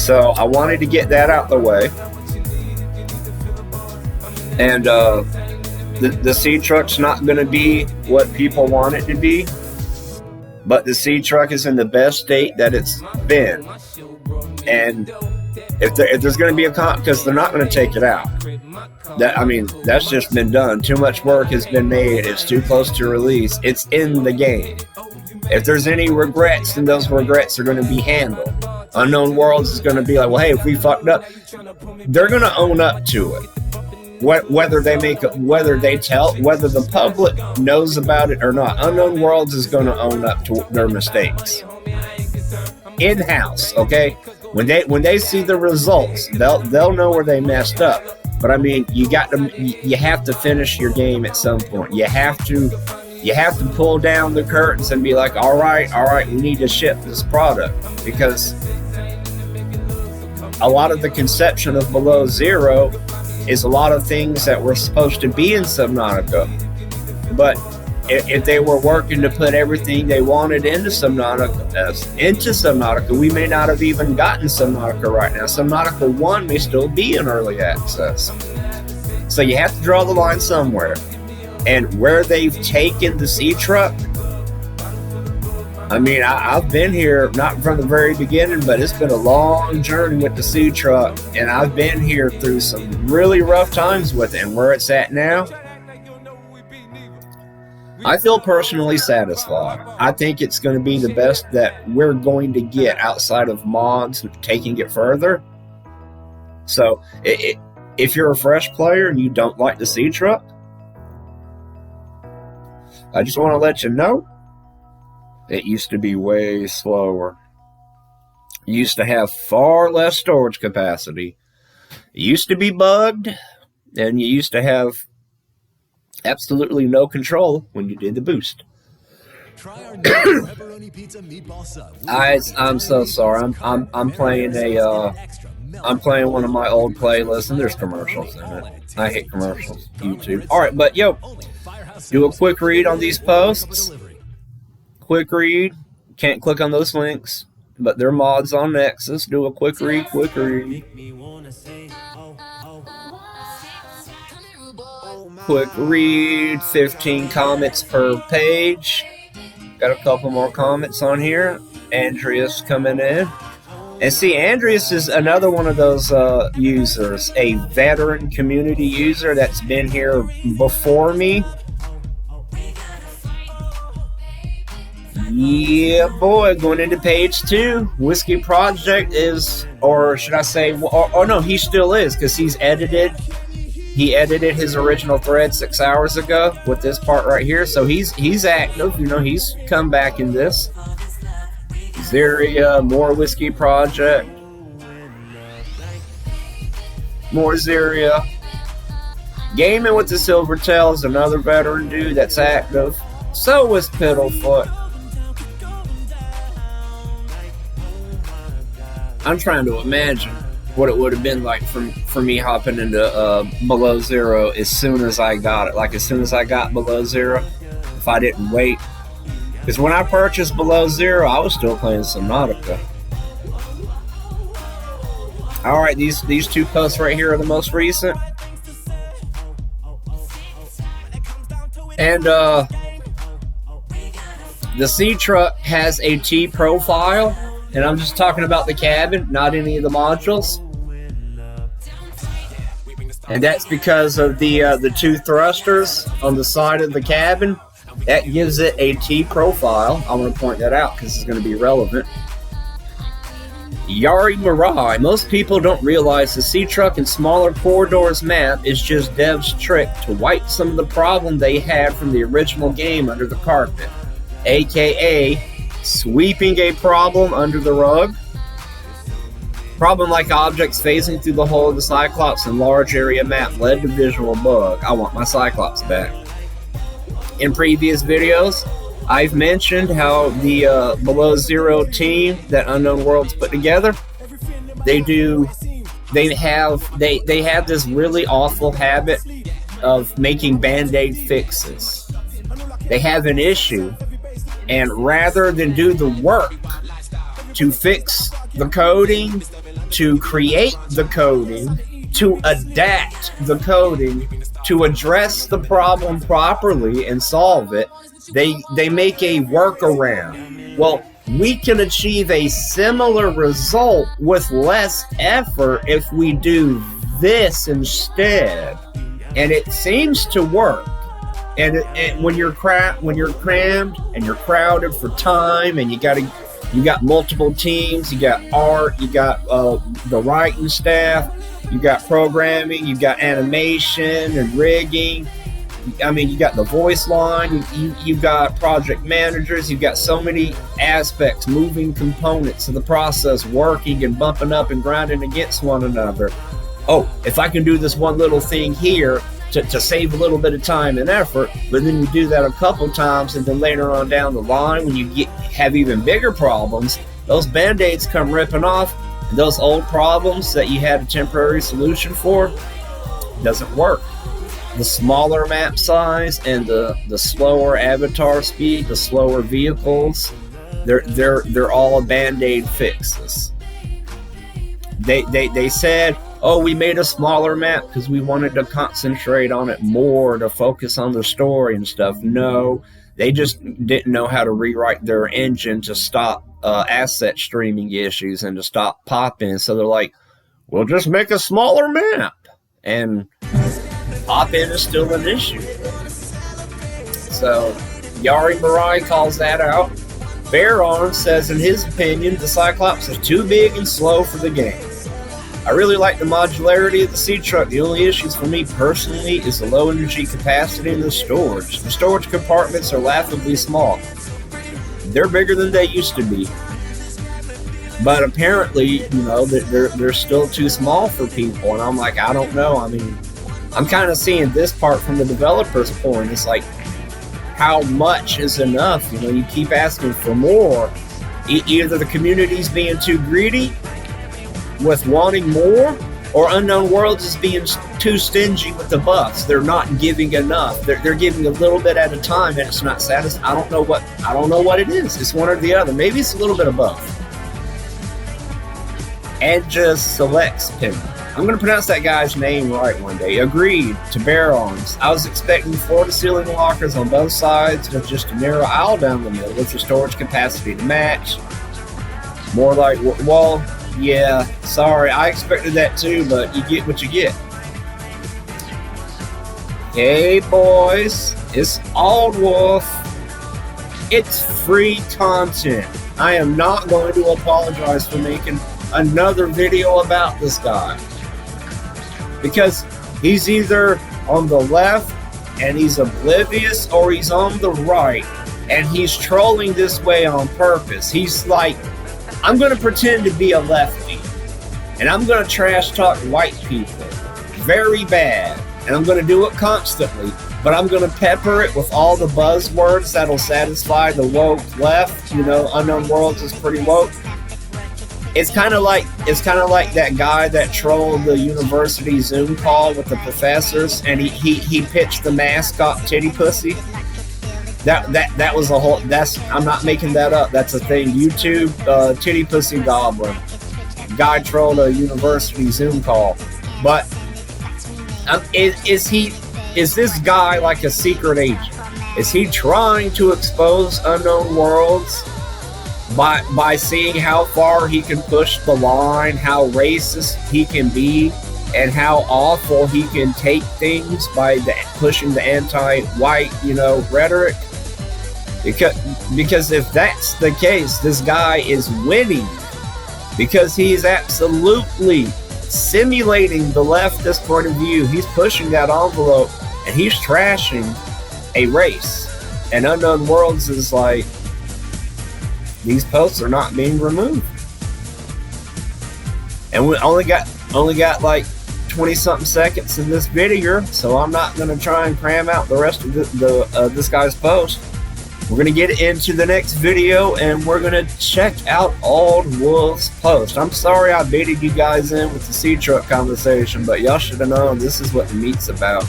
So I wanted to get that out the way. And the Seatruck's not going to be what people want it to be, but the Seatruck is in the best state that it's been. And if there's going to be because they're not going to take it out. That's just been done. Too much work has been made. It's too close to release. It's in the game. If there's any regrets, then those regrets are going to be handled. Unknown Worlds is going to be like, well, hey, if we fucked up, they're going to own up to it. Whether the public knows about it or not, Unknown Worlds is going to own up to their mistakes. In-house, okay? When they see the results, they'll know where they messed up. But you have to finish your game at some point. You have to pull down the curtains and be like, all right, we need to ship this product, because a lot of the conception of Below Zero is a lot of things that were supposed to be in Subnautica. But if they were working to put everything they wanted into Subnautica, we may not have even gotten Subnautica right now. Subnautica 1 may still be in early access. So you have to draw the line somewhere. And where they've taken the Seatruck, I've been here, not from the very beginning, but it's been a long journey with the Seatruck, and I've been here through some really rough times with it. And where it's at now, I feel personally satisfied. I think it's going to be the best that we're going to get outside of mods and taking it further. So if you're a fresh player and you don't like the Seatruck, I just want to let you know, it used to be way slower. It used to have far less storage capacity. It used to be bugged, and you used to have absolutely no control when you did the boost. I'm so sorry. I'm playing one of my old playlists, and there's commercials in it. I hate commercials. YouTube. All right, but do a quick read on these posts. Quick read. Can't click on those links, but they're mods on Nexus. Do a quick read. Quick read. 15 comments per page. Got a couple more comments on here. Andreas coming in. And see, Andreas is another one of those users, a veteran community user that's been here before me. Yeah, boy, going into page 2. Whiskey Project is, or should I say, or no, he still is, because he edited his original thread 6 hours ago with this part right here. So he's active, he's come back in this. Zeria, more Whiskey Project. More Zeria. Gaming with the Silvertail is another veteran dude that's active. So was Piddlefoot. I'm trying to imagine what it would have been like for me hopping into Below Zero as soon as I got it. Like as soon as I got Below Zero, if I didn't wait. Because when I purchased Below Zero, I was still playing Subnautica. Alright, these two posts right here are the most recent. And the Seatruck has a T profile. And I'm just talking about the cabin, not any of the modules. And that's because of the two thrusters on the side of the cabin. That gives it a T profile. I want to point that out because it's going to be relevant. Yari Mirai. Most people don't realize the Seatruck and smaller corridors map is just dev's trick to wipe some of the problem they had from the original game under the carpet. AKA sweeping a problem under the rug. Problem like objects phasing through the hull of the Cyclops in large area map led to visual bug. I want my Cyclops back. In previous videos, I've mentioned how the Below Zero team that Unknown Worlds put together, they have this really awful habit of making band-aid fixes. They have an issue, and rather than do the work to fix the coding to create the coding, to adapt the coding, to address the problem properly and solve it, they make a workaround. Well, we can achieve a similar result with less effort if we do this instead. And it seems to work. And when you're crammed and you're crowded for time, and you got multiple teams, you got art, you got the writing staff, you got programming, you got animation and rigging. I mean, you got the voice line, you've got project managers, you've got so many aspects, moving components of the process, working and bumping up and grinding against one another. Oh, if I can do this one little thing here to save a little bit of time and effort, but then you do that a couple times, and then later on down the line, when you have even bigger problems, those band-aids come ripping off, and those old problems that you had a temporary solution for doesn't work. The smaller map size and the slower avatar speed, the slower vehicles, they're all band-aid fixes. They said, oh, we made a smaller map because we wanted to concentrate on it more, to focus on the story and stuff. No, they just didn't know how to rewrite their engine to stop asset streaming issues and to stop pop-in. So they're like, we'll just make a smaller map. And pop-in is still an issue. So Yari Mirai calls that out. Baron says, in his opinion, the Cyclops is too big and slow for the game. I really like the modularity of the Seatruck. The only issues for me personally is the low energy capacity in the storage. The storage compartments are laughably small. They're bigger than they used to be. But apparently, they're still too small for people. And I'm like, I don't know. I mean, I'm kind of seeing this part from the developer's point. It's like, how much is enough? You keep asking for more. Either the community's being too greedy with wanting more, or Unknown Worlds is being too stingy with the buffs. They're not giving enough. They're giving a little bit at a time, and it's not satisfying. I don't know what it is. It's one or the other. Maybe it's a little bit of both. And just selects him. I'm going to pronounce that guy's name right one day. Agreed to Barons. I was expecting floor-to-ceiling lockers on both sides with just a narrow aisle down the middle with your storage capacity to match. More like, well, yeah, sorry, I expected that too, but you get what you get. Hey boys, it's Auldwolf. It's free content. I am not going to apologize for making another video about this guy, because he's either on the left and he's oblivious, or he's on the right and he's trolling this way on purpose. He's like, I'm going to pretend to be a lefty, and I'm going to trash talk white people very bad, and I'm going to do it constantly, but I'm going to pepper it with all the buzzwords that'll satisfy the woke left. Unknown Worlds is pretty woke. It's kind of like that guy that trolled the university Zoom call with the professors, and he pitched the mascot Tittypussy. That was a whole. I'm not making that up. That's a thing. YouTube, Tittypussy Goblin. Guy trolled a university Zoom call. But is this guy like a secret agent? Is he trying to expose Unknown Worlds by seeing how far he can push the line, how racist he can be, and how awful he can take things by pushing the anti-white, rhetoric? Because if that's the case, this guy is winning, because he's absolutely simulating the leftist point of view. He's pushing that envelope, and he's trashing a race. And Unknown Worlds is like, these posts are not being removed. And we only got like 20-something seconds in this video, so I'm not going to try and cram out the rest of this guy's post. We're going to get into the next video, and we're going to check out Auldwolf's post. I'm sorry I baited you guys in with the Seatruck conversation, but y'all should have known this is what the meat's about.